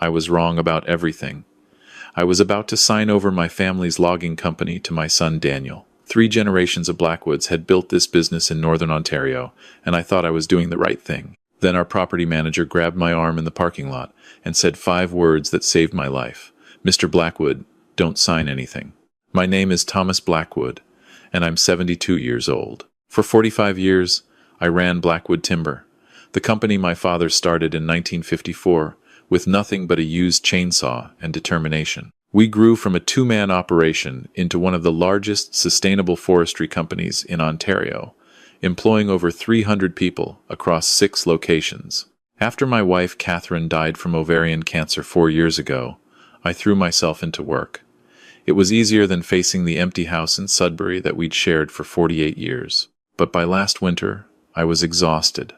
I was wrong about everything. I was about to sign over my family's logging company to my son Daniel. 3 generations of Blackwoods had built this business in Northern Ontario, and I thought I was doing the right thing. Then our property manager grabbed my arm in the parking lot and said 5 words that saved my life. "Mr. Blackwood, don't sign anything." My name is Thomas Blackwood, and I'm 72 years old. For 45 years, I ran Blackwood Timber, the company my father started in 1954, with nothing but a used chainsaw and determination. We grew from a 2-man operation into one of the largest sustainable forestry companies in Ontario, employing over 300 people across 6 locations. After my wife Catherine died from ovarian cancer 4 years ago, I threw myself into work. It was easier than facing the empty house in Sudbury that we'd shared for 48 years. But by last winter, I was exhausted.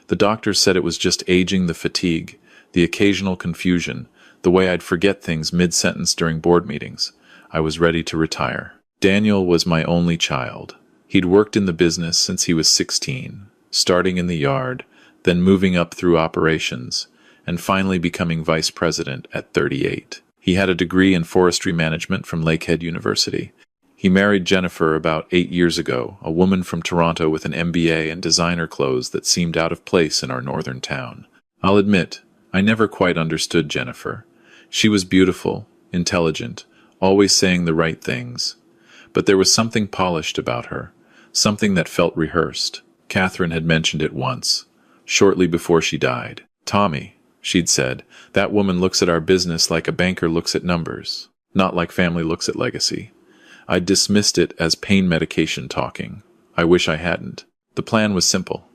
The doctor said it was just aging, the fatigue, the occasional confusion, the way I'd forget things mid-sentence during board meetings. I was ready to retire. Daniel was my only child. He'd worked in the business since he was 16, starting in the yard, then moving up through operations, and finally becoming vice president at 38. He had a degree in forestry management from Lakehead University. He married Jennifer about 8 years ago, a woman from Toronto with an MBA and designer clothes that seemed out of place in our northern town. I'll admit, I never quite understood Jennifer. She was beautiful, intelligent, always saying the right things. But there was something polished about her, something that felt rehearsed. Catherine had mentioned it once, shortly before she died. "Tommy," she'd said, "that woman looks at our business like a banker looks at numbers, not like family looks at legacy." I dismissed it as pain medication talking. I wish I hadn't. The plan was simple.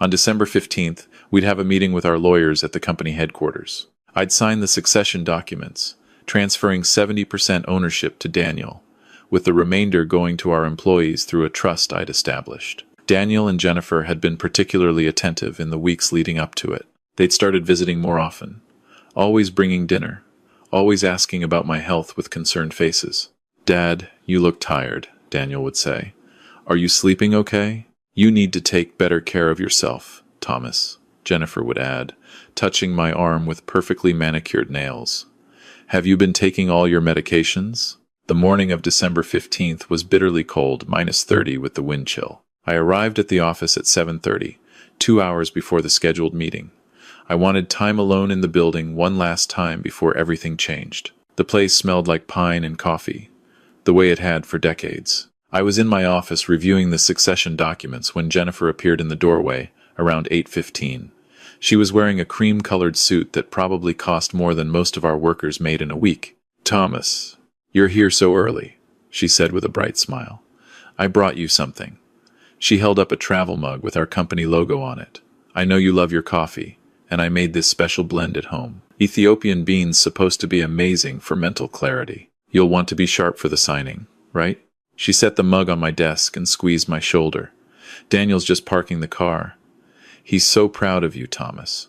On December 15th, we'd have a meeting with our lawyers at the company headquarters. I'd sign the succession documents, transferring 70% ownership to Daniel, with the remainder going to our employees through a trust I'd established. Daniel and Jennifer had been particularly attentive in the weeks leading up to it. They'd started visiting more often, always bringing dinner, always asking about my health with concerned faces. "Dad, you look tired," Daniel would say. "Are you sleeping okay?" "You need to take better care of yourself, Thomas," Jennifer would add, touching my arm with perfectly manicured nails. "Have you been taking all your medications?" The morning of December 15th was bitterly cold, -30 with the wind chill. I arrived at the office at 7:30, 2 hours before the scheduled meeting. I wanted time alone in the building one last time before everything changed. The place smelled like pine and coffee, the way it had for decades. I was in my office reviewing the succession documents when Jennifer appeared in the doorway around 8:15. She was wearing a cream-colored suit that probably cost more than most of our workers made in a week. "Thomas, you're here so early," she said with a bright smile. "I brought you something." She held up a travel mug with our company logo on it. "I know you love your coffee, and I made this special blend at home. Ethiopian beans supposed to be amazing for mental clarity. You'll want to be sharp for the signing, right?" She set the mug on my desk and squeezed my shoulder. "Daniel's just parking the car. He's so proud of you, Thomas.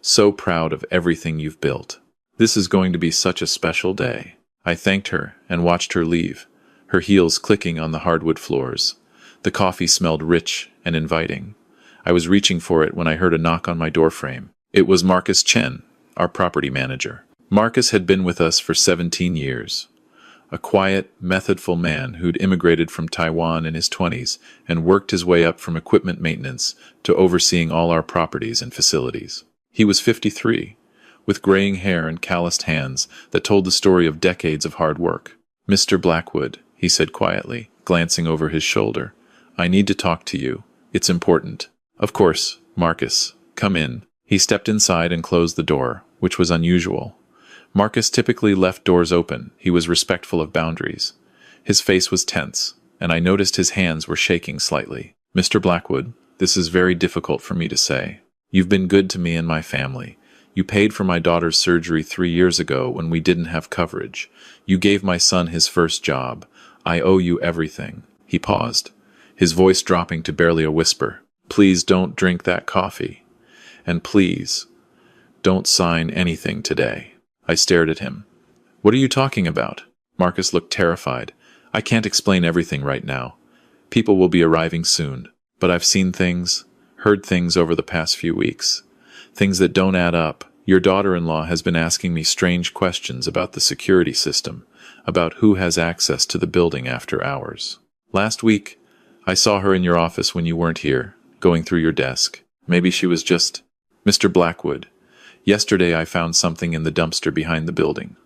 So proud of everything you've built. This is going to be such a special day." I thanked her and watched her leave, her heels clicking on the hardwood floors. The coffee smelled rich and inviting. I was reaching for it when I heard a knock on my doorframe. It was Marcus Chen, our property manager. Marcus had been with us for 17 years. A quiet, methodful man who'd immigrated from Taiwan in his 20s and worked his way up from equipment maintenance to overseeing all our properties and facilities. He was 53, with graying hair and calloused hands that told the story of decades of hard work. "Mr. Blackwood," he said quietly, glancing over his shoulder, "I need to talk to you. It's important." "Of course, Marcus. Come in." He stepped inside and closed the door, which was unusual. Marcus typically left doors open. He was respectful of boundaries. His face was tense, and I noticed his hands were shaking slightly. "Mr. Blackwood, this is very difficult for me to say. You've been good to me and my family. You paid for my daughter's surgery 3 years ago when we didn't have coverage. You gave my son his first job. I owe you everything." He paused, his voice dropping to barely a whisper. "Please don't drink that coffee. And please, don't sign anything today." I stared at him. "What are you talking about?" Marcus looked terrified. "I can't explain everything right now. People will be arriving soon. But I've seen things, heard things over the past few weeks. Things that don't add up, Your daughter-in-law has been asking me strange questions about the security system, about who has access to the building after hours. Last week, I saw her in your office when you weren't here, going through your desk. Maybe she was just... Mr. Blackwood, yesterday I found something in the dumpster behind the building.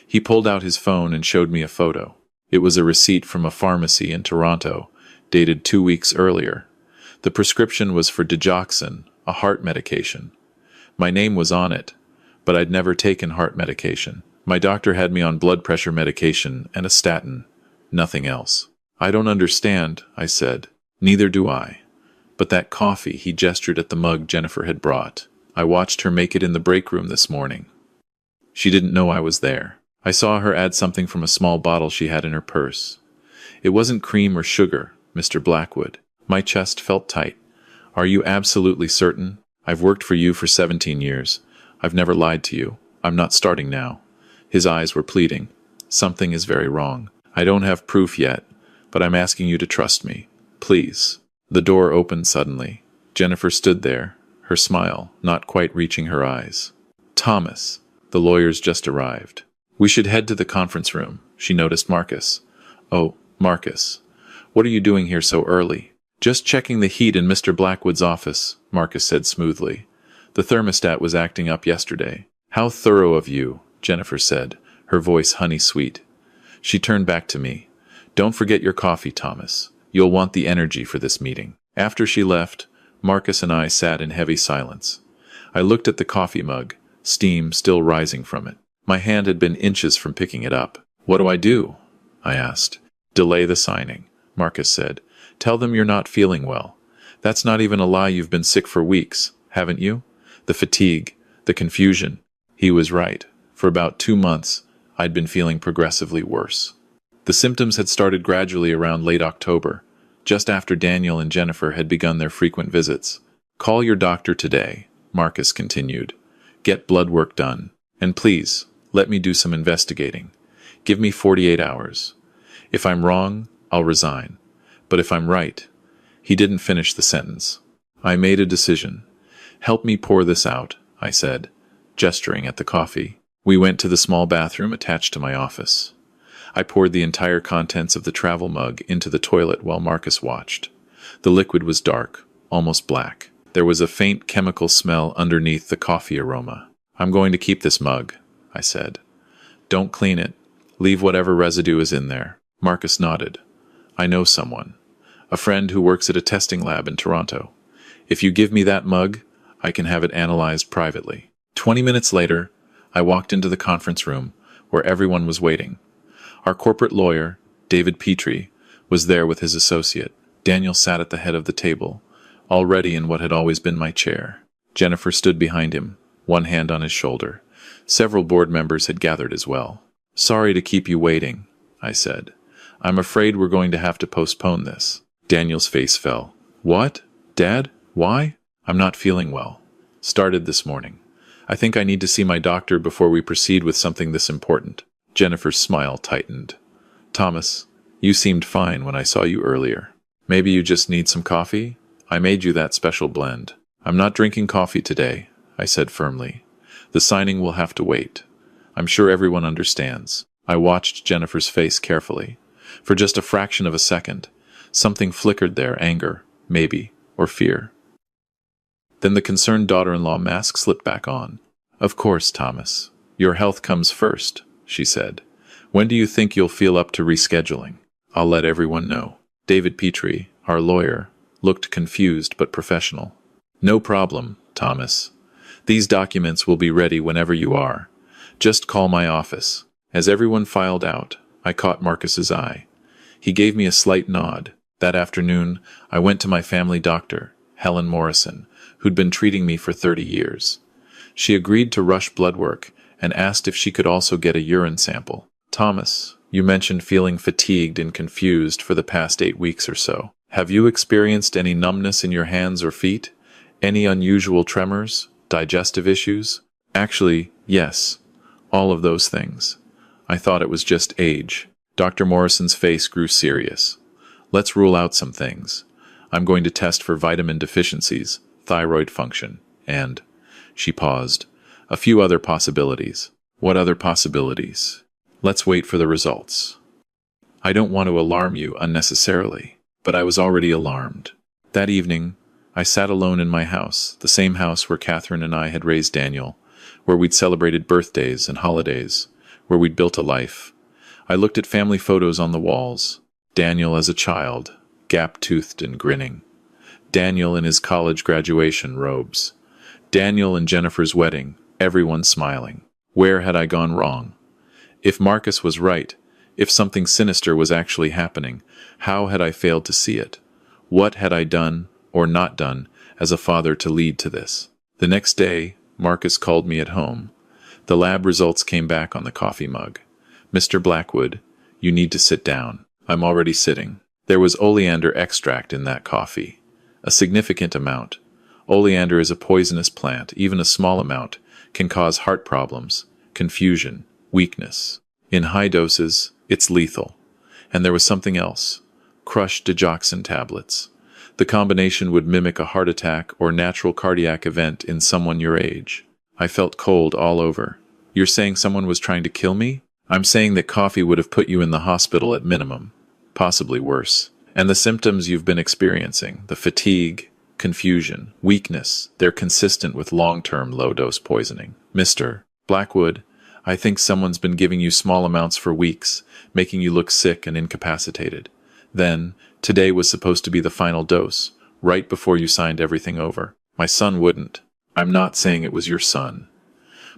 He pulled out his phone and showed me a photo. It was a receipt from a pharmacy in Toronto, dated 2 weeks earlier. The prescription was for digoxin, a heart medication. My name was on it, but I'd never taken heart medication. My doctor had me on blood pressure medication and a statin, nothing else. I don't understand, I said. Neither do I. But that coffee, he gestured at the mug Jennifer had brought. I watched her make it in the break room this morning. She didn't know I was there. I saw her add something from a small bottle she had in her purse. It wasn't cream or sugar, Mr. Blackwood. My chest felt tight. Are you absolutely certain? I've worked for you for 17 years. I've never lied to you. I'm not starting now. His eyes were pleading. Something is very wrong. I don't have proof yet, but I'm asking you to trust me. Please. The door opened suddenly. Jennifer stood there, her smile not quite reaching her eyes. Thomas, the lawyer's just arrived. We should head to the conference room, she noticed Marcus. Oh, Marcus. What are you doing here so early? Just checking the heat in Mr. Blackwood's office, Marcus said smoothly. The thermostat was acting up yesterday. How thorough of you, Jennifer said, her voice honey-sweet. She turned back to me. Don't forget your coffee, Thomas. You'll want the energy for this meeting. After she left, Marcus and I sat in heavy silence. I looked at the coffee mug, steam still rising from it. My hand had been inches from picking it up. What do I do? I asked. Delay the signing, Marcus said. Tell them you're not feeling well. That's not even a lie. You've been sick for weeks, haven't you? The fatigue, the confusion. He was right. For about 2 months, I'd been feeling progressively worse. The symptoms had started gradually around late October, just after Daniel and Jennifer had begun their frequent visits. Call your doctor today, Marcus continued. Get blood work done. And please, let me do some investigating. Give me 48 hours. If I'm wrong, I'll resign. But if I'm right... He didn't finish the sentence. I made a decision. Help me pour this out, I said, gesturing at the coffee. We went to the small bathroom attached to my office. I poured the entire contents of the travel mug into the toilet while Marcus watched. The liquid was dark, almost black. There was a faint chemical smell underneath the coffee aroma. I'm going to keep this mug, I said. Don't clean it. Leave whatever residue is in there. Marcus nodded. I know someone. A friend who works at a testing lab in Toronto. If you give me that mug, I can have it analyzed privately. 20 minutes later, I walked into the conference room where everyone was waiting. Our corporate lawyer, David Petrie, was there with his associate. Daniel sat at the head of the table, already in what had always been my chair. Jennifer stood behind him, one hand on his shoulder. Several board members had gathered as well. Sorry to keep you waiting, I said. I'm afraid we're going to have to postpone this. Daniel's face fell. What? Dad? Why? I'm not feeling well. Started this morning. I think I need to see my doctor before we proceed with something this important. Jennifer's smile tightened. Thomas, you seemed fine when I saw you earlier. Maybe you just need some coffee? I made you that special blend. I'm not drinking coffee today, I said firmly. The signing will have to wait. I'm sure everyone understands. I watched Jennifer's face carefully. For just a fraction of a second, something flickered there, anger, maybe, or fear. Then the concerned daughter-in-law mask slipped back on. Of course, Thomas. Your health comes first, she said. When do you think you'll feel up to rescheduling? I'll let everyone know. David Petrie, our lawyer, looked confused but professional. No problem, Thomas. These documents will be ready whenever you are. Just call my office. As everyone filed out, I caught Marcus's eye. He gave me a slight nod. That afternoon, I went to my family doctor, Helen Morrison, who'd been treating me for 30 years. She agreed to rush blood work and asked if she could also get a urine sample. Thomas, you mentioned feeling fatigued and confused for the past 8 weeks or so. Have you experienced any numbness in your hands or feet? Any unusual tremors? Digestive issues? Actually, yes. All of those things. I thought it was just age. Dr. Morrison's face grew serious. Let's rule out some things. I'm going to test for vitamin deficiencies, thyroid function, and... She paused. A few other possibilities. What other possibilities? Let's wait for the results. I don't want to alarm you unnecessarily, but I was already alarmed. That evening, I sat alone in my house, the same house where Catherine and I had raised Daniel, where we'd celebrated birthdays and holidays, where we'd built a life. I looked at family photos on the walls. Daniel as a child, gap-toothed and grinning. Daniel in his college graduation robes. Daniel and Jennifer's wedding, everyone smiling. Where had I gone wrong? If Marcus was right, if something sinister was actually happening, how had I failed to see it? What had I done, or not done, as a father to lead to this? The next day, Marcus called me at home. The lab results came back on the coffee mug. Mr. Blackwood, you need to sit down. I'm already sitting. There was oleander extract in that coffee. A significant amount. Oleander is a poisonous plant. Even a small amount can cause heart problems, confusion, weakness. In high doses, it's lethal. And there was something else. Crushed digoxin tablets. The combination would mimic a heart attack or natural cardiac event in someone your age. I felt cold all over. You're saying someone was trying to kill me? I'm saying that coffee would have put you in the hospital at minimum. Possibly worse. And the symptoms you've been experiencing, the fatigue, confusion, weakness, they're consistent with long-term low-dose poisoning. Mr. Blackwood, I think someone's been giving you small amounts for weeks, making you look sick and incapacitated. Then, today was supposed to be the final dose, right before you signed everything over. My son wouldn't. I'm not saying it was your son.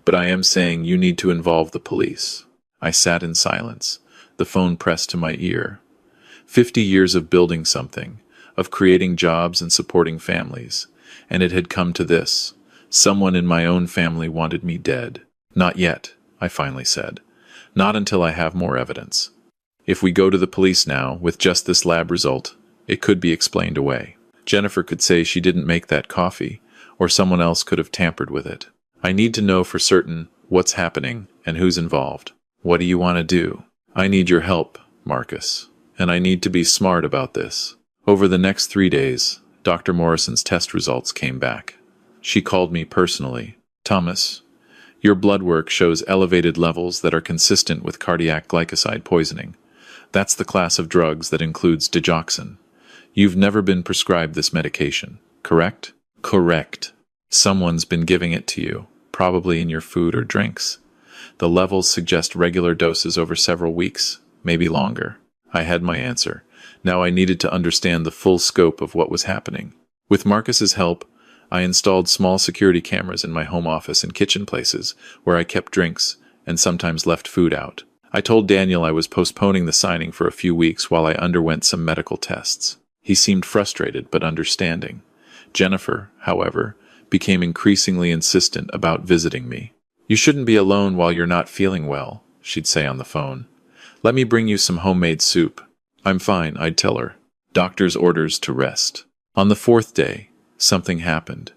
But I am saying you need to involve the police. I sat in silence, the phone pressed to my ear. 50 years of building something, of creating jobs and supporting families, and it had come to this. Someone in my own family wanted me dead. Not yet, I finally said. Not until I have more evidence. If we go to the police now, with just this lab result, it could be explained away. Jennifer could say she didn't make that coffee, or someone else could have tampered with it. I need to know for certain what's happening and who's involved. What do you want to do? I need your help, Marcus. And I need to be smart about this. Over the next 3 days, Dr. Morrison's test results came back. She called me personally. Thomas, your blood work shows elevated levels that are consistent with cardiac glycoside poisoning. That's the class of drugs that includes digoxin. You've never been prescribed this medication, correct? Correct. Someone's been giving it to you, probably in your food or drinks. The levels suggest regular doses over several weeks, maybe longer. I had my answer. Now I needed to understand the full scope of what was happening. With Marcus's help, I installed small security cameras in my home office and kitchen places where I kept drinks and sometimes left food out. I told Daniel I was postponing the signing for a few weeks while I underwent some medical tests. He seemed frustrated but understanding. Jennifer, however, became increasingly insistent about visiting me. You shouldn't be alone while you're not feeling well, she'd say on the phone. Let me bring you some homemade soup. I'm fine, I'd tell her. Doctor's orders to rest. On the 4th day, something happened.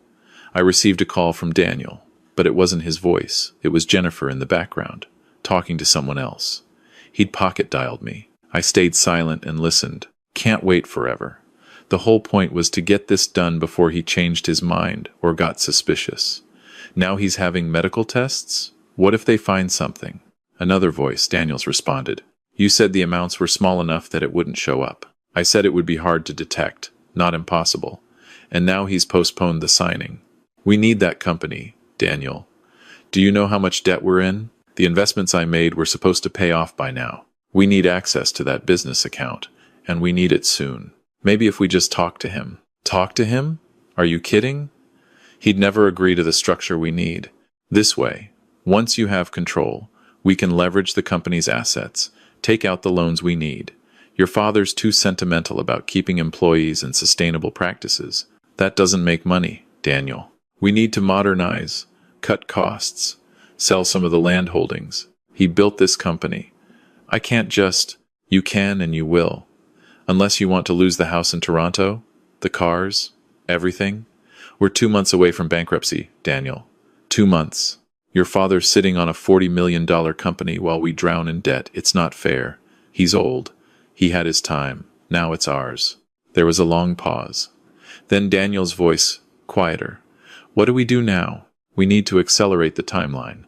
I received a call from Daniel, but it wasn't his voice. It was Jennifer in the background, talking to someone else. He'd pocket-dialed me. I stayed silent and listened. Can't wait forever. The whole point was to get this done before he changed his mind or got suspicious. Now he's having medical tests? What if they find something? Another voice, Daniel's, responded. You said the amounts were small enough that it wouldn't show up. I said it would be hard to detect, not impossible. And now he's postponed the signing. We need that company, Daniel. Do you know how much debt we're in? The investments I made were supposed to pay off by now. We need access to that business account, and we need it soon. Maybe if we just talk to him. Talk to him? Are you kidding? He'd never agree to the structure we need. This way, once you have control, we can leverage the company's assets, take out the loans we need. Your father's too sentimental about keeping employees and sustainable practices. That doesn't make money, Daniel. We need to modernize, cut costs, sell some of the land holdings. He built this company. I can't just... You can and you will. Unless you want to lose the house in Toronto, the cars, everything. We're 2 months away from bankruptcy, Daniel. 2 months. Your father's sitting on a $40 million company while we drown in debt. It's not fair. He's old. He had his time. Now it's ours. There was a long pause. Then Daniel's voice, quieter. What do we do now? We need to accelerate the timeline.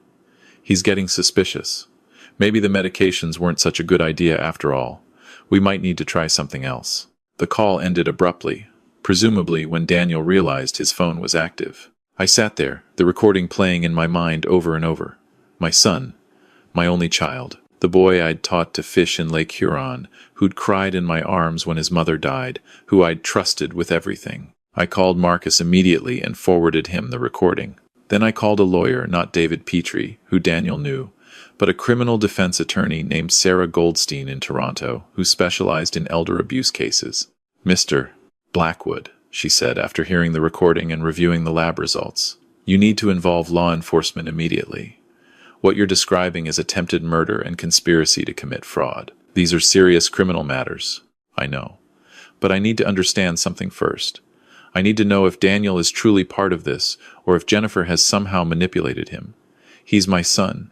He's getting suspicious. Maybe the medications weren't such a good idea after all. We might need to try something else. The call ended abruptly, presumably when Daniel realized his phone was active. I sat there, the recording playing in my mind over and over. My son, my only child, the boy I'd taught to fish in Lake Huron, who'd cried in my arms when his mother died, who I'd trusted with everything. I called Marcus immediately and forwarded him the recording. Then I called a lawyer, not David Petrie, who Daniel knew, but a criminal defense attorney named Sarah Goldstein in Toronto, who specialized in elder abuse cases. Mr. Blackwood, she said after hearing the recording and reviewing the lab results, you need to involve law enforcement immediately. What you're describing is attempted murder and conspiracy to commit fraud. These are serious criminal matters, I know. But I need to understand something first. I need to know if Daniel is truly part of this, or if Jennifer has somehow manipulated him. He's my son.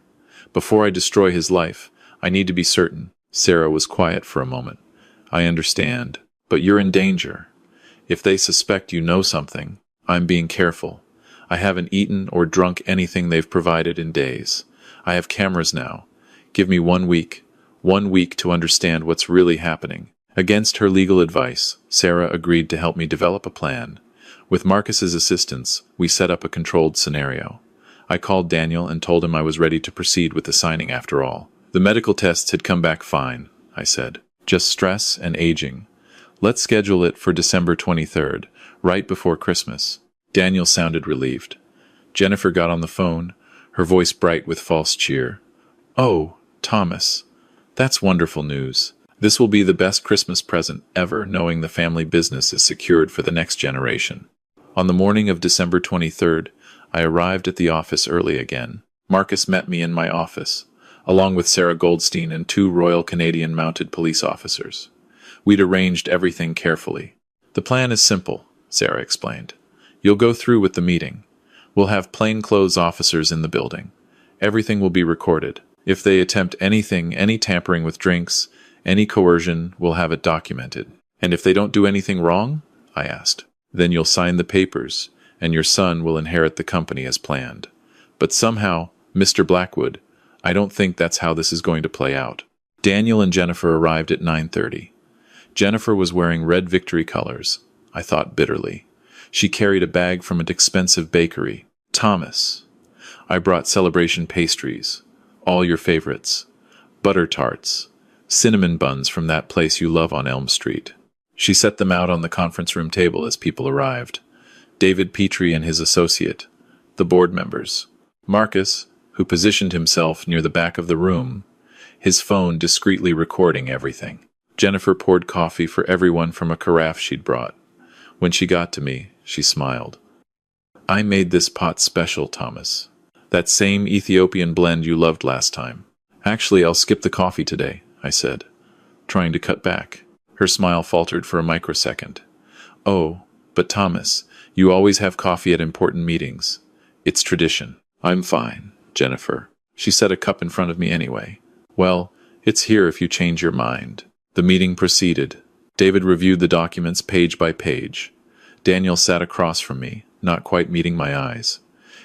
Before I destroy his life, I need to be certain. Sarah was quiet for a moment. I understand, but you're in danger. If they suspect you know something, I'm being careful. I haven't eaten or drunk anything they've provided in days. I have cameras now. Give me 1 week. 1 week to understand what's really happening. Against her legal advice, Sarah agreed to help me develop a plan. With Marcus's assistance, we set up a controlled scenario. I called Daniel and told him I was ready to proceed with the signing after all. The medical tests had come back fine, I said. Just stress and aging. Let's schedule it for December 23rd, right before Christmas. Daniel sounded relieved. Jennifer got on the phone, her voice bright with false cheer. Oh, Thomas, that's wonderful news. This will be the best Christmas present ever, knowing the family business is secured for the next generation. On the morning of December 23rd, I arrived at the office early again. Marcus met me in my office, along with Sarah Goldstein and 2 Royal Canadian Mounted Police officers. We'd arranged everything carefully. The plan is simple, Sarah explained. You'll go through with the meeting. We'll have plainclothes officers in the building. Everything will be recorded. If they attempt anything, any tampering with drinks, any coercion, we'll have it documented. And if they don't do anything wrong? I asked. Then you'll sign the papers, and your son will inherit the company as planned. But somehow, Mr. Blackwood, I don't think that's how this is going to play out. Daniel and Jennifer arrived at 9:30. Jennifer was wearing red Victory colors, I thought bitterly. She carried a bag from an expensive bakery. Thomas, I brought celebration pastries, all your favorites, butter tarts, cinnamon buns from that place you love on Elm Street. She set them out on the conference room table as people arrived. David Petrie and his associate, the board members, Marcus, who positioned himself near the back of the room, his phone discreetly recording everything. Jennifer poured coffee for everyone from a carafe she'd brought. When she got to me, she smiled. I made this pot special, Thomas. That same Ethiopian blend you loved last time. Actually, I'll skip the coffee today, I said, trying to cut back. Her smile faltered for a microsecond. Oh, but Thomas, you always have coffee at important meetings. It's tradition. I'm fine, Jennifer. She set a cup in front of me anyway. Well, it's here if you change your mind. The meeting proceeded. David reviewed the documents page by page. Daniel sat across from me, not quite meeting my eyes.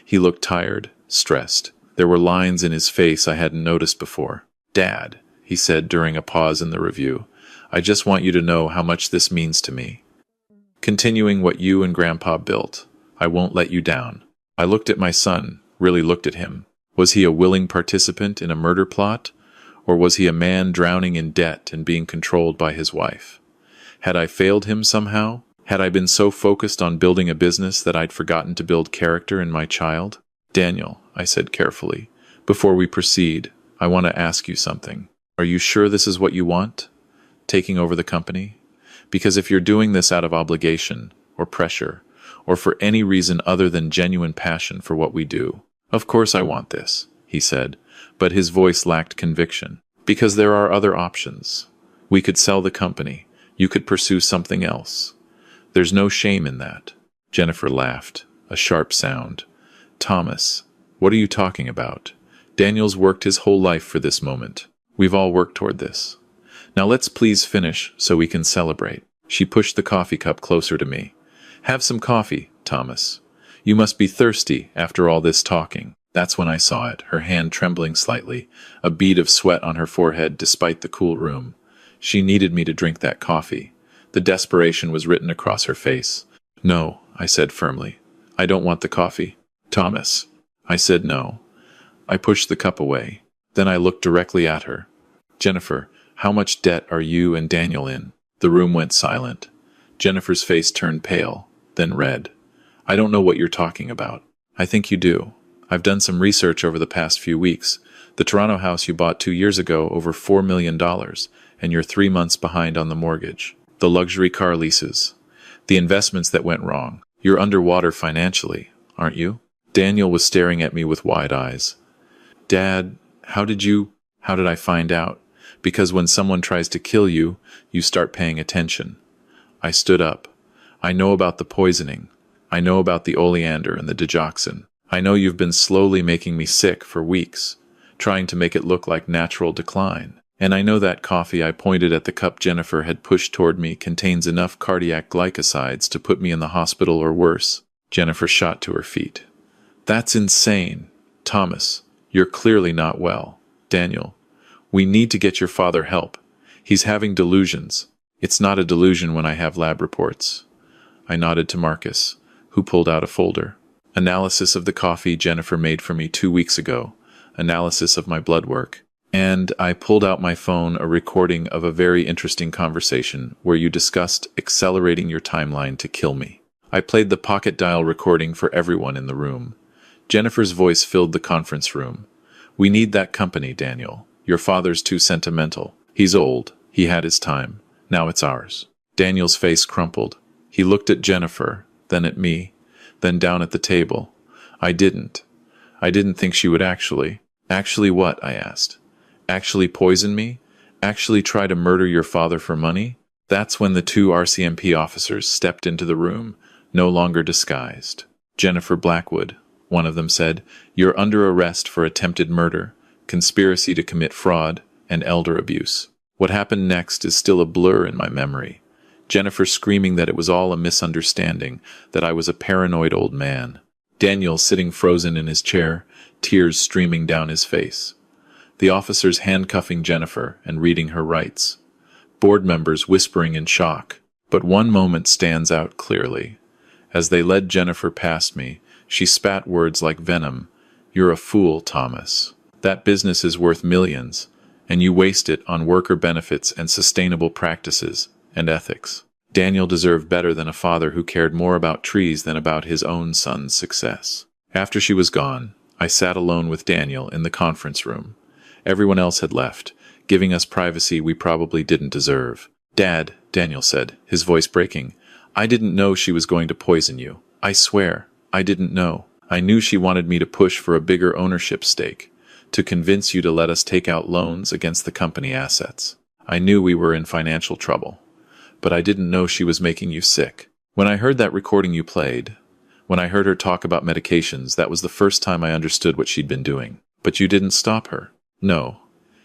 He looked tired, stressed. There were lines in his face I hadn't noticed before. Dad, he said during a pause in the review, I just want you to know how much this means to me. Continuing what you and Grandpa built, I won't let you down. I looked at my son, really looked at him. Was he a willing participant in a murder plot? Or was he a man drowning in debt and being controlled by his wife? Had I failed him somehow? Had I been so focused on building a business that I'd forgotten to build character in my child? Daniel, I said carefully, before we proceed, I want to ask you something. Are you sure this is what you want? Taking over the company? Because if you're doing this out of obligation, or pressure, or for any reason other than genuine passion for what we do, of course I want this, he said, but his voice lacked conviction. Because there are other options. We could sell the company. You could pursue something else. There's no shame in that. Jennifer laughed, a sharp sound. Thomas, what are you talking about? Daniel's worked his whole life for this moment. We've all worked toward this. Now let's please finish so we can celebrate. She pushed the coffee cup closer to me. Have some coffee, Thomas. You must be thirsty after all this talking. That's when I saw it, her hand trembling slightly, a bead of sweat on her forehead despite the cool room. She needed me to drink that coffee. The desperation was written across her face. No, I said firmly. I don't want the coffee. Thomas. I said no. I pushed the cup away. Then I looked directly at her. Jennifer, how much debt are you and Daniel in? The room went silent. Jennifer's face turned pale, then red. I don't know what you're talking about. I think you do. I've done some research over the past few weeks. The Toronto house you bought 2 years ago, over $4 million, and you're 3 months behind on the mortgage. The luxury car leases. The investments that went wrong. You're underwater financially, aren't you? Daniel was staring at me with wide eyes. Dad, how did I find out? Because when someone tries to kill you, you start paying attention. I stood up. I know about the poisoning. I know about the oleander and the digoxin. I know you've been slowly making me sick for weeks, trying to make it look like natural decline. And I know that coffee, I pointed at the cup Jennifer had pushed toward me, contains enough cardiac glycosides to put me in the hospital or worse. Jennifer shot to her feet. That's insane. Thomas, you're clearly not well. Daniel, we need to get your father help. He's having delusions. It's not a delusion when I have lab reports. I nodded to Marcus, who pulled out a folder. Analysis of the coffee Jennifer made for me 2 weeks ago. Analysis of my blood work. And I pulled out my phone, a recording of a very interesting conversation where you discussed accelerating your timeline to kill me. I played the pocket dial recording for everyone in the room. Jennifer's voice filled the conference room. We need that company, Daniel. Your father's too sentimental. He's old. He had his time. Now it's ours. Daniel's face crumpled. He looked at Jennifer, then at me, then down at the table. I didn't think she would actually. Actually what? I asked. Actually poison me? Actually try to murder your father for money? That's when the 2 RCMP officers stepped into the room, no longer disguised. Jennifer Blackwood, one of them said, you're under arrest for attempted murder, conspiracy to commit fraud, and elder abuse. What happened next is still a blur in my memory. Jennifer screaming that it was all a misunderstanding, that I was a paranoid old man. Daniel sitting frozen in his chair, tears streaming down his face. The officers handcuffing Jennifer and reading her rights. Board members whispering in shock. But one moment stands out clearly. As they led Jennifer past me, she spat words like venom. You're a fool, Thomas. That business is worth millions, and you waste it on worker benefits and sustainable practices and ethics. Daniel deserved better than a father who cared more about trees than about his own son's success. After she was gone, I sat alone with Daniel in the conference room. Everyone else had left, giving us privacy we probably didn't deserve. Dad, Daniel said, his voice breaking, I didn't know she was going to poison you. I swear, I didn't know. I knew she wanted me to push for a bigger ownership stake, to convince you to let us take out loans against the company assets. I knew we were in financial trouble, but I didn't know she was making you sick. When I heard that recording you played, when I heard her talk about medications, that was the first time I understood what she'd been doing. But you didn't stop her. No.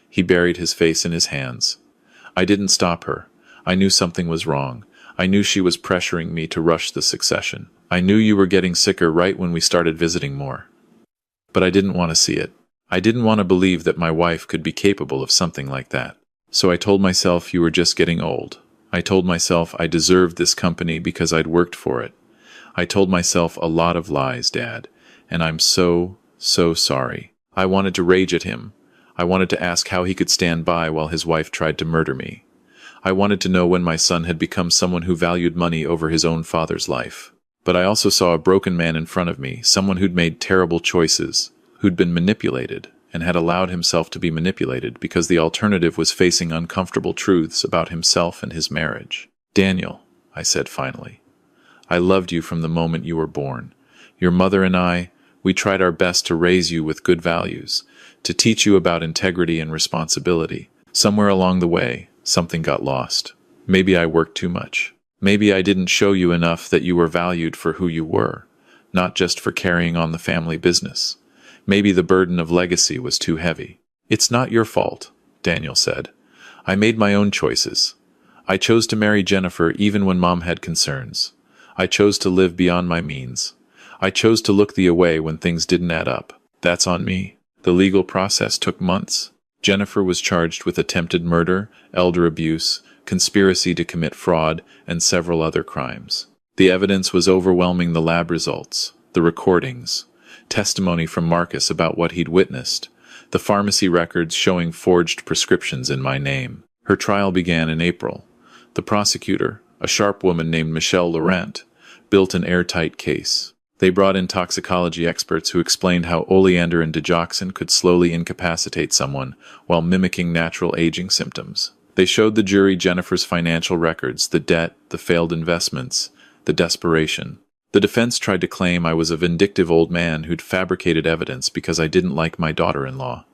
He buried his face in his hands. I didn't stop her. I knew something was wrong. I knew she was pressuring me to rush the succession. I knew you were getting sicker right when we started visiting more. But I didn't want to see it. I didn't want to believe that my wife could be capable of something like that. So I told myself you were just getting old. I told myself I deserved this company because I'd worked for it. I told myself a lot of lies, Dad, and I'm so sorry. I wanted to rage at him. I wanted to ask how he could stand by while his wife tried to murder me. I wanted to know when my son had become someone who valued money over his own father's life. But I also saw a broken man in front of me, someone who'd made terrible choices, who'd been manipulated, and had allowed himself to be manipulated because the alternative was facing uncomfortable truths about himself and his marriage. Daniel, I said finally, I loved you from the moment you were born. Your mother and I, we tried our best to raise you with good values, to teach you about integrity and responsibility. Somewhere along the way, something got lost. Maybe I worked too much. Maybe I didn't show you enough that you were valued for who you were, not just for carrying on the family business. Maybe the burden of legacy was too heavy. It's not your fault, Daniel said. I made my own choices. I chose to marry Jennifer even when Mom had concerns. I chose to live beyond my means. I chose to look the away when things didn't add up. That's on me. The legal process took months. Jennifer was charged with attempted murder, elder abuse, conspiracy to commit fraud, and several other crimes. The evidence was overwhelming: the lab results, the recordings, testimony from Marcus about what he'd witnessed, the pharmacy records showing forged prescriptions in my name. Her trial began in April. The prosecutor, a sharp woman named Michelle Laurent, built an airtight case. They brought in toxicology experts who explained how oleander and digoxin could slowly incapacitate someone while mimicking natural aging symptoms. They showed the jury Jennifer's financial records, the debt, the failed investments, the desperation. The defense tried to claim I was a vindictive old man who'd fabricated evidence because I didn't like my daughter-in-law.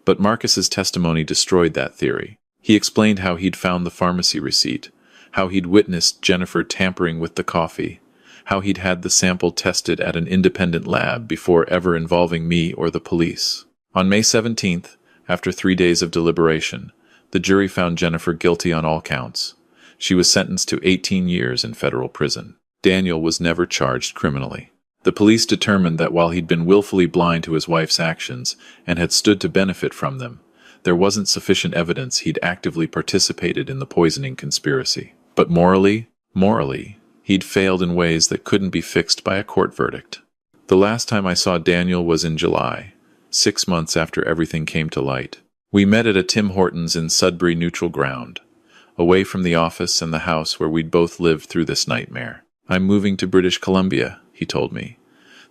But Marcus's testimony destroyed that theory. He explained how he'd found the pharmacy receipt, how he'd witnessed Jennifer tampering with the coffee, how he'd had the sample tested at an independent lab before ever involving me or the police. On May 17th, after 3 days of deliberation, the jury found Jennifer guilty on all counts. She was sentenced to 18 years in federal prison. Daniel was never charged criminally. The police determined that while he'd been willfully blind to his wife's actions and had stood to benefit from them, there wasn't sufficient evidence he'd actively participated in the poisoning conspiracy. But morally, he'd failed in ways that couldn't be fixed by a court verdict. The last time I saw Daniel was in July, 6 months after everything came to light. We met at a Tim Hortons in Sudbury Neutral Ground, away from the office and the house where we'd both lived through this nightmare. I'm moving to British Columbia, he told me.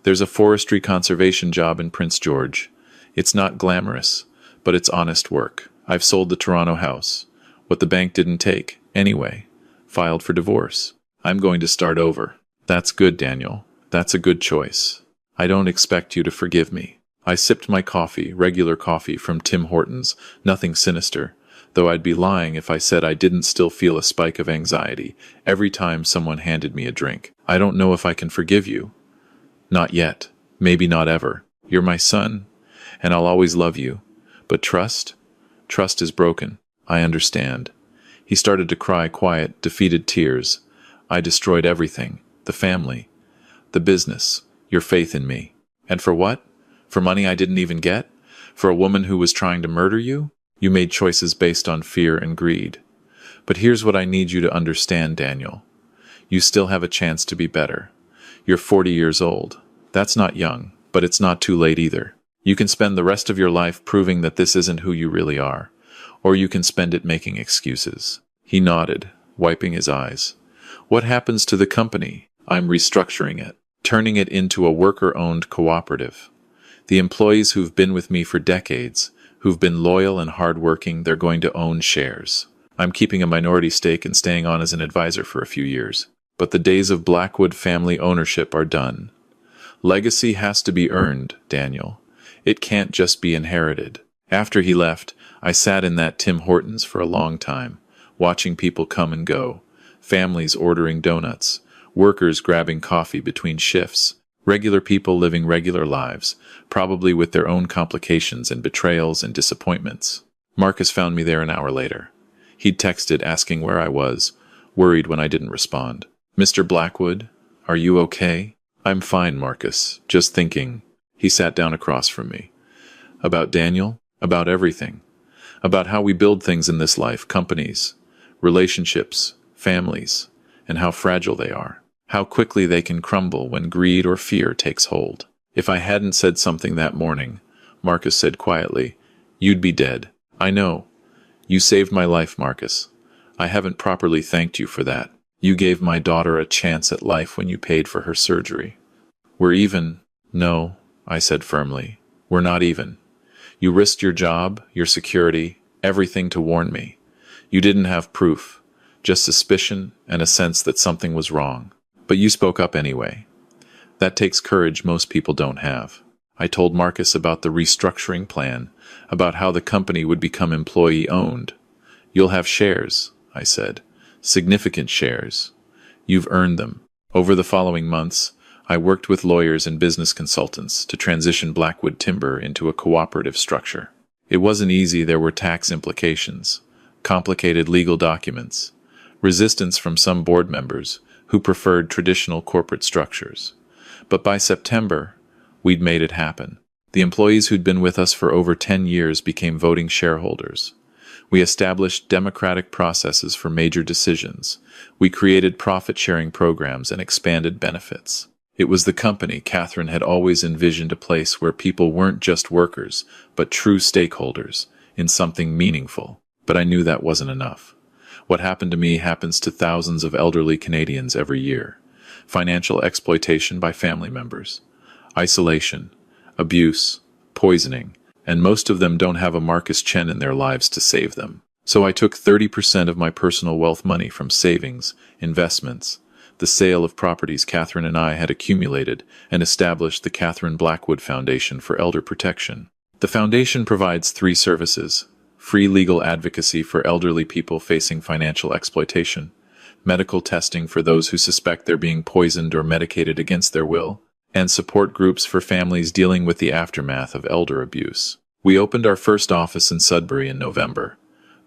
There's a forestry conservation job in Prince George. It's not glamorous, but it's honest work. I've sold the Toronto house, what the bank didn't take, anyway, filed for divorce. I'm going to start over. That's good, Daniel. That's a good choice. I don't expect you to forgive me. I sipped my coffee, regular coffee from Tim Hortons, nothing sinister, though I'd be lying if I said I didn't still feel a spike of anxiety every time someone handed me a drink. I don't know if I can forgive you. Not yet. Maybe not ever. You're my son, and I'll always love you. But trust? Trust is broken. I understand. He started to cry quiet, defeated tears. I destroyed everything. The family. The business. Your faith in me. And for what? For money I didn't even get? For a woman who was trying to murder you? You made choices based on fear and greed. But here's what I need you to understand, Daniel. You still have a chance to be better. You're 40 years old. That's not young, but it's not too late either. You can spend the rest of your life proving that this isn't who you really are, or you can spend it making excuses. He nodded, wiping his eyes. What happens to the company? I'm restructuring it, turning it into a worker-owned cooperative. The employees who've been with me for decades, who've been loyal and hardworking, they're going to own shares. I'm keeping a minority stake and staying on as an advisor for a few years. But the days of Blackwood family ownership are done. Legacy has to be earned, Daniel. It can't just be inherited. After he left, I sat in that Tim Hortons for a long time, watching people come and go, families ordering donuts, workers grabbing coffee between shifts, regular people living regular lives, probably with their own complications and betrayals and disappointments. Marcus found me there an hour later. He'd texted asking where I was, worried when I didn't respond. Mr. Blackwood, are you okay? I'm fine, Marcus. Just thinking. He sat down across from me. About Daniel? About everything. About how we build things in this life, companies, relationships, families, and how fragile they are. How quickly they can crumble when greed or fear takes hold. If I hadn't said something that morning, Marcus said quietly, you'd be dead. I know. You saved my life, Marcus. I haven't properly thanked you for that. You gave my daughter a chance at life when you paid for her surgery. We're even. No, I said firmly. We're not even. You risked your job, your security, everything to warn me. You didn't have proof, just suspicion and a sense that something was wrong. But you spoke up anyway. That takes courage most people don't have. I told Marcus about the restructuring plan, about how the company would become employee-owned. You'll have shares, I said. Significant shares. You've earned them. Over the following months, I worked with lawyers and business consultants to transition Blackwood Timber into a cooperative structure. It wasn't easy. There were tax implications, complicated legal documents, resistance from some board members who preferred traditional corporate structures. But by September, we'd made it happen. The employees who'd been with us for over 10 years became voting shareholders. We established democratic processes for major decisions. We created profit-sharing programs and expanded benefits. It was the company Catherine had always envisioned, a place where people weren't just workers, but true stakeholders in something meaningful. But I knew that wasn't enough. What happened to me happens to thousands of elderly Canadians every year. Financial exploitation by family members, isolation, abuse, poisoning, and most of them don't have a Marcus Chen in their lives to save them. So I took 30% of my personal wealth money from savings, investments, the sale of properties Catherine and I had accumulated, and established the Catherine Blackwood Foundation for Elder Protection. The foundation provides 3 services: free legal advocacy for elderly people facing financial exploitation, medical testing for those who suspect they're being poisoned or medicated against their will, and support groups for families dealing with the aftermath of elder abuse. We opened our first office in Sudbury in November.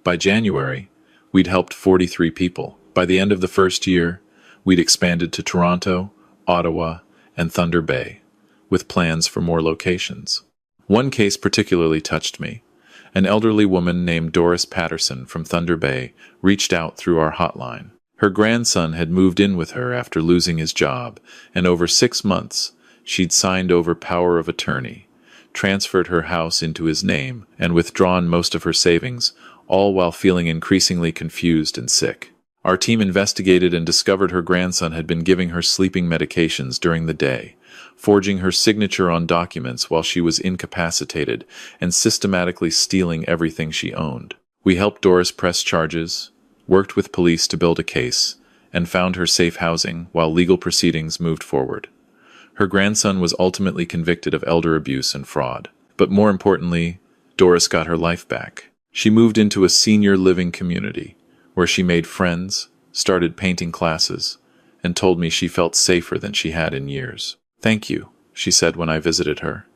By January, we'd helped 43 people. By the end of the first year, we'd expanded to Toronto, Ottawa, and Thunder Bay, with plans for more locations. One case particularly touched me. An elderly woman named Doris Patterson from Thunder Bay reached out through our hotline. Her grandson had moved in with her after losing his job, and over 6 months, she'd signed over power of attorney, transferred her house into his name, and withdrawn most of her savings, all while feeling increasingly confused and sick. Our team investigated and discovered her grandson had been giving her sleeping medications during the day, forging her signature on documents while she was incapacitated, and systematically stealing everything she owned. We helped Doris press charges, worked with police to build a case, and found her safe housing while legal proceedings moved forward. Her grandson was ultimately convicted of elder abuse and fraud. But more importantly, Doris got her life back. She moved into a senior living community, where she made friends, started painting classes, and told me she felt safer than she had in years. "Thank you," she said when I visited her.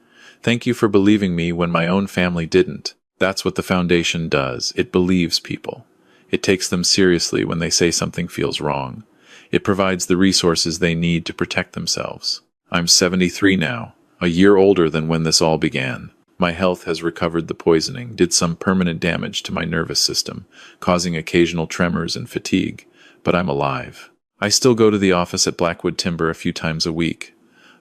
"Thank you for believing me when my own family didn't." That's what the foundation does. It believes people. It takes them seriously when they say something feels wrong. It provides the resources they need to protect themselves. I'm 73 now, a year older than when this all began. My health has recovered the poisoning, did some permanent damage to my nervous system, causing occasional tremors and fatigue, but I'm alive. I still go to the office at Blackwood Timber a few times a week,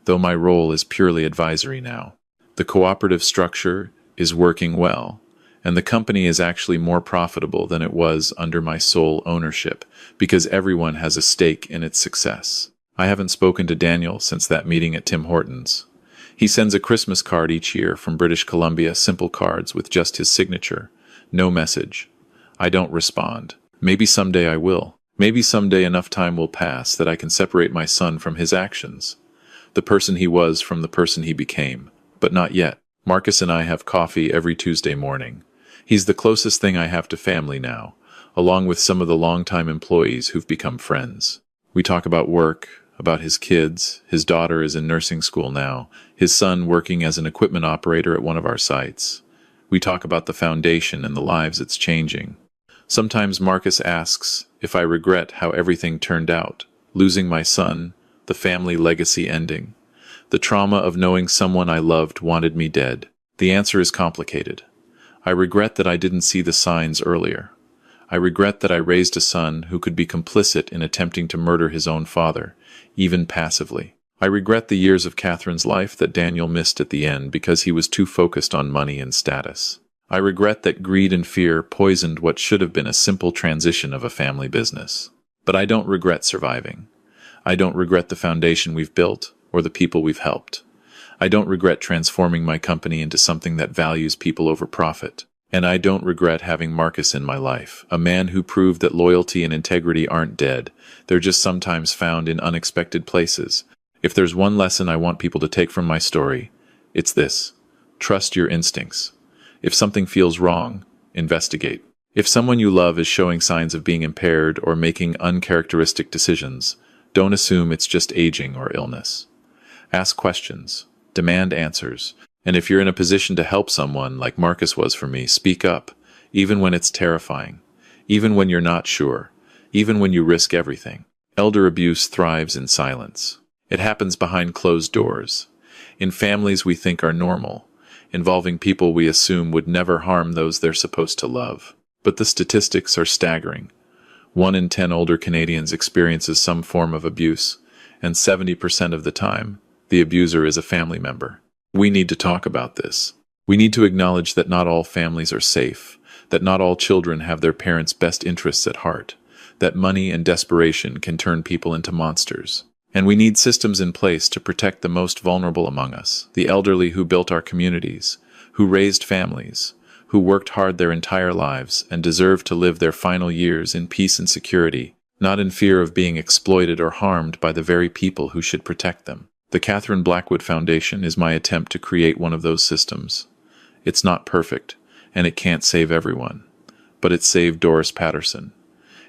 though my role is purely advisory now. The cooperative structure is working well, and the company is actually more profitable than it was under my sole ownership, because everyone has a stake in its success. I haven't spoken to Daniel since that meeting at Tim Hortons. He sends a Christmas card each year from British Columbia, simple cards with just his signature. No message. I don't respond. Maybe someday I will. Maybe someday enough time will pass that I can separate my son from his actions. The person he was from the person he became. But not yet. Marcus and I have coffee every Tuesday morning. He's the closest thing I have to family now, along with some of the longtime employees who've become friends. We talk about work, about his kids. His daughter is in nursing school now, his son working as an equipment operator at one of our sites. We talk about the foundation and the lives it's changing. Sometimes Marcus asks if I regret how everything turned out, losing my son, the family legacy ending, the trauma of knowing someone I loved wanted me dead. The answer is complicated. I regret that I didn't see the signs earlier. I regret that I raised a son who could be complicit in attempting to murder his own father, even passively. I regret the years of Catherine's life that Daniel missed at the end because he was too focused on money and status. I regret that greed and fear poisoned what should have been a simple transition of a family business. But I don't regret surviving. I don't regret the foundation we've built or the people we've helped. I don't regret transforming my company into something that values people over profit. And I don't regret having Marcus in my life, a man who proved that loyalty and integrity aren't dead. They're just sometimes found in unexpected places. If there's one lesson I want people to take from my story, it's this: trust your instincts. If something feels wrong, investigate. If someone you love is showing signs of being impaired or making uncharacteristic decisions, don't assume it's just aging or illness. Ask questions, demand answers, and if you're in a position to help someone, like Marcus was for me, speak up, even when it's terrifying, even when you're not sure, even when you risk everything. Elder abuse thrives in silence. It happens behind closed doors, in families we think are normal, involving people we assume would never harm those they're supposed to love. But the statistics are staggering. 1 in 10 older Canadians experiences some form of abuse, and 70% of the time, the abuser is a family member. We need to talk about this. We need to acknowledge that not all families are safe, that not all children have their parents' best interests at heart, that money and desperation can turn people into monsters. And we need systems in place to protect the most vulnerable among us, the elderly who built our communities, who raised families, who worked hard their entire lives and deserve to live their final years in peace and security, not in fear of being exploited or harmed by the very people who should protect them. The Catherine Blackwood Foundation is my attempt to create one of those systems. It's not perfect, and it can't save everyone. But it saved Doris Patterson.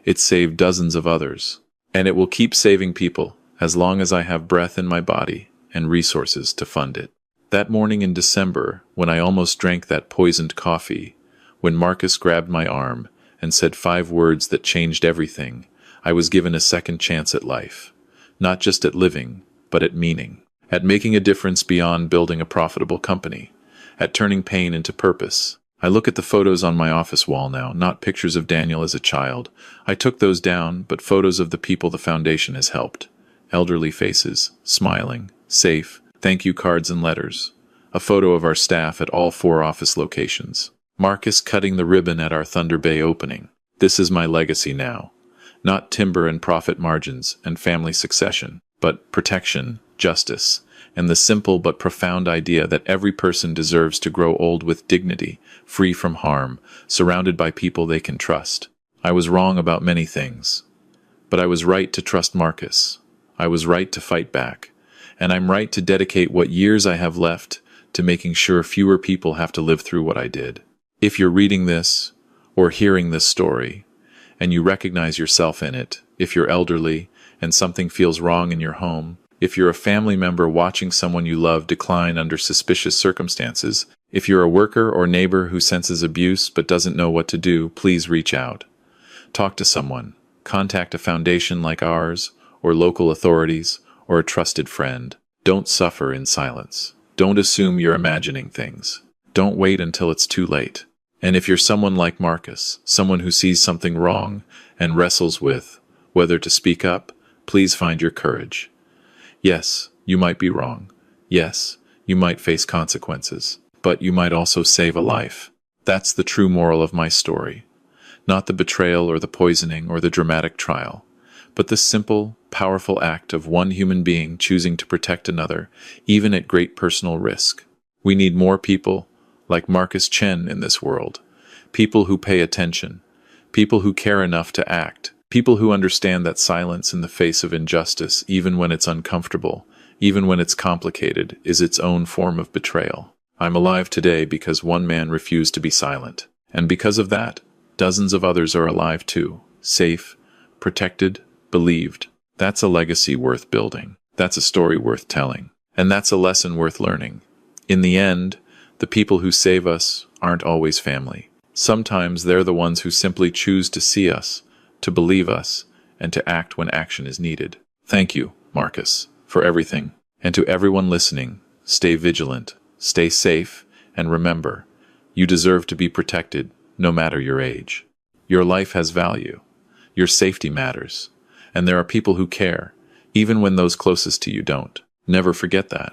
It saved dozens of others. And it will keep saving people as long as I have breath in my body and resources to fund it. That morning in December, when I almost drank that poisoned coffee, when Marcus grabbed my arm and said 5 words that changed everything, I was given a second chance at life. Not just at living, but at meaning. At making a difference beyond building a profitable company. At turning pain into purpose. I look at the photos on my office wall now, not pictures of Daniel as a child. I took those down, but photos of the people the foundation has helped. Elderly faces, smiling, safe, thank you cards and letters. A photo of our staff at all 4 office locations. Marcus cutting the ribbon at our Thunder Bay opening. This is my legacy now. Not timber and profit margins and family succession, but protection, justice, and the simple but profound idea that every person deserves to grow old with dignity, free from harm, surrounded by people they can trust. I was wrong about many things, but I was right to trust Marcus. I was right to fight back, and I'm right to dedicate what years I have left to making sure fewer people have to live through what I did. If you're reading this, or hearing this story, and you recognize yourself in it, if you're elderly and something feels wrong in your home, if you're a family member watching someone you love decline under suspicious circumstances, if you're a worker or neighbor who senses abuse but doesn't know what to do, please reach out. Talk to someone. Contact a foundation like ours, or local authorities, or a trusted friend. Don't suffer in silence. Don't assume you're imagining things. Don't wait until it's too late. And if you're someone like Marcus, someone who sees something wrong and wrestles with whether to speak up, please find your courage. Yes, you might be wrong. Yes, you might face consequences. But you might also save a life. That's the true moral of my story. Not the betrayal or the poisoning or the dramatic trial, but the simple, powerful act of one human being choosing to protect another, even at great personal risk. We need more people like Marcus Chen in this world. People who pay attention. People who care enough to act. People who understand that silence in the face of injustice, even when it's uncomfortable, even when it's complicated, is its own form of betrayal. I'm alive today because one man refused to be silent. And because of that, dozens of others are alive too. Safe, protected, believed. That's a legacy worth building. That's a story worth telling. And that's a lesson worth learning. In the end, the people who save us aren't always family. Sometimes they're the ones who simply choose to see us, to believe us, and to act when action is needed. Thank you, Marcus, for everything. And to everyone listening, stay vigilant, stay safe, and remember, you deserve to be protected no matter your age. Your life has value. Your safety matters. And there are people who care, even when those closest to you don't. Never forget that.